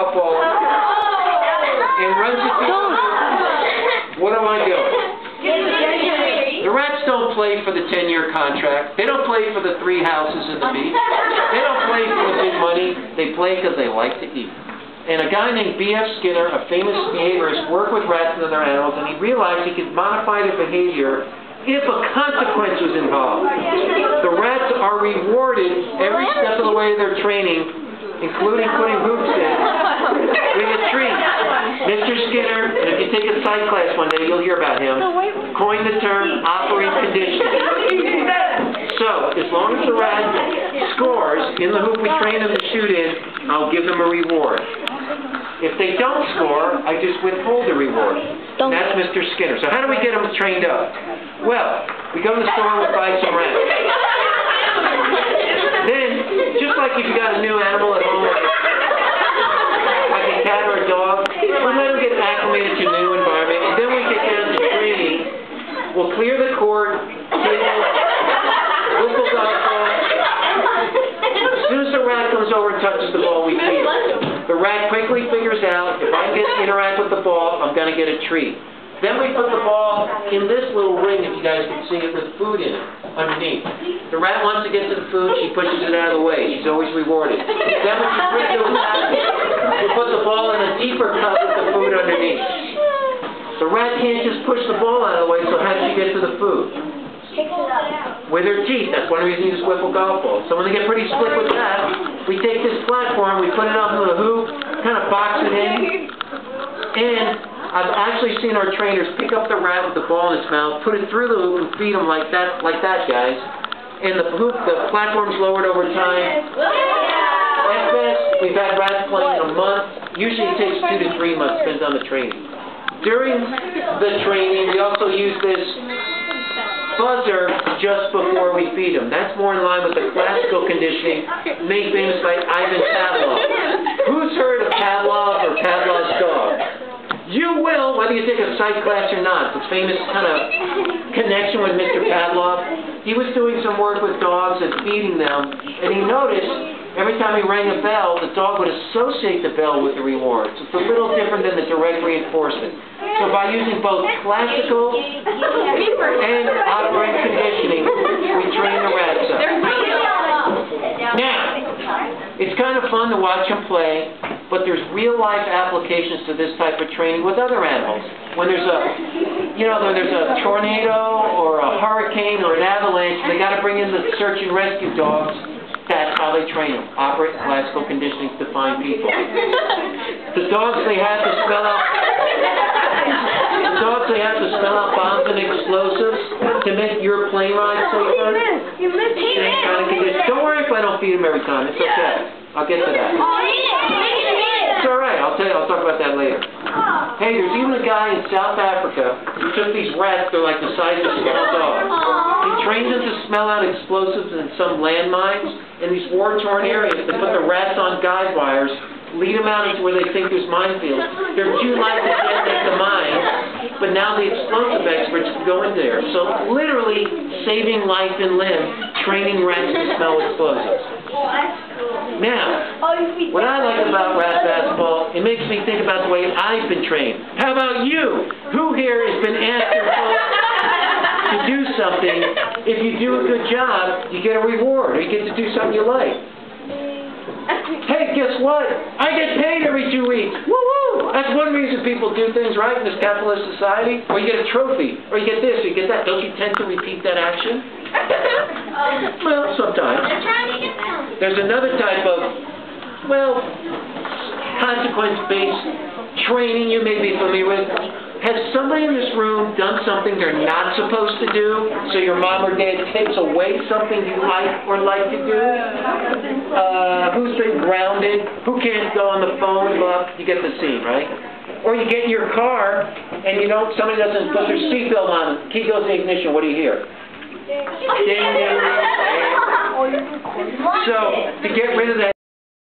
golf ball and runs it through the hoop, what am I doing? The Rats don't play for the 10-year contract. They don't play for the 3 houses at the beach. They don't play for the big money. They play because they like to eat. And a guy named B.F. Skinner, a famous behaviorist, worked with rats and other animals, and he realized he could modify their behavior if a consequence was involved. The rats are rewarded every step of the way of their training, including putting hoops in, with a treat. Mr. Skinner, and if you take a psych class one day, you'll hear about him, coined the term operant conditioning. So, as long as the rat scores in the hoop we train them to shoot in, I'll give them a reward. If they don't score, I just withhold the reward. And that's Mr. Skinner. So how do we get them trained up? Well, we go to the store and we buy some rats. Then, just like if you got a new animal at home, like a cat or a dog, we let them get acclimated to a new environment, and then we get down to training. We'll clear the court, table, whistle golf ball. As soon as the rat comes over and touches the ball, we feed it. The rat quickly figures out, if I can interact with the ball, I'm going to get a treat. Then we put the ball in this little ring, if you guys can see it, with food in it, underneath. The rat wants to get to the food, she pushes it out of the way. She's always rewarded. Then when she pushes it out, we put the ball in a deeper cup with the food underneath. The rat can't just push the ball out of the way, so how does she get to the food? With her teeth. That's one reason you use wiffle golf balls. So when they get pretty slick with that, we take this platform, we put it up in the hoop, kind of box it in, and I've actually seen our trainers pick up the rat with the ball in its mouth, put it through the hoop, and feed them like that, guys. And the platform's lowered over time. At best, we've had rats playing in a month. Usually it takes 2 to 3 months, depends on the training. During the training, we also use this buzzer just before we feed them. That's more in line with the classical conditioning made famous by Ivan Pavlov. Who's heard of Pavlov or Pavlov's dog? You will, whether you take a psych class or not. It's famous kind of connection with Mr. Pavlov. He was doing some work with dogs and feeding them, and he noticed every time he rang a bell, the dog would associate the bell with the reward. So it's a little different than the direct reinforcement. So by using both classical and operant conditioning, we train the rats up. Now, it's kind of fun to watch them play, but there's real-life applications to this type of training with other animals. When there's a tornado or a hurricane or an avalanche, they got to bring in the search and rescue dogs. That's how they train them. Operant classical conditioning to find people. The dogs they have to spell out bombs and explosives to make your plane ride safer. Same kind of condition. Don't worry if I don't feed them every time. It's okay. I'll get to that. It's all right. I'll talk about that later. Hey, there's even a guy in South Africa who took these rats. They're like the size of small dogs. He trained them to smell out explosives and some landmines in these war-torn areas. They put the rats on guide wires, lead them out into where they think there's minefields. They're too light to get at the mine, but now the explosive experts can go in there. So literally saving life and limb, training rats to smell explosives. Now, what I like about rat basketball, it makes me think about the way I've been trained. How about you? Who here has been asked to do something? If you do a good job, you get a reward, or you get to do something you like. Hey, guess what? I get paid every 2 weeks. Woo-woo! That's one reason people do things right in this capitalist society. Or you get a trophy, or you get this, or you get that. Don't you tend to repeat that action? Well, sometimes. There's another type of, consequence-based training you may be familiar with. Has somebody in this room done something they're not supposed to do, so your mom or dad takes away something you like or like to do? Who's been grounded? Who can't go on the phone? Well, you get the scene, right? Or you get in your car, and somebody doesn't put their seatbelt on. Key goes in the ignition. What do you hear? Ding, ding, ding. So, to get rid of that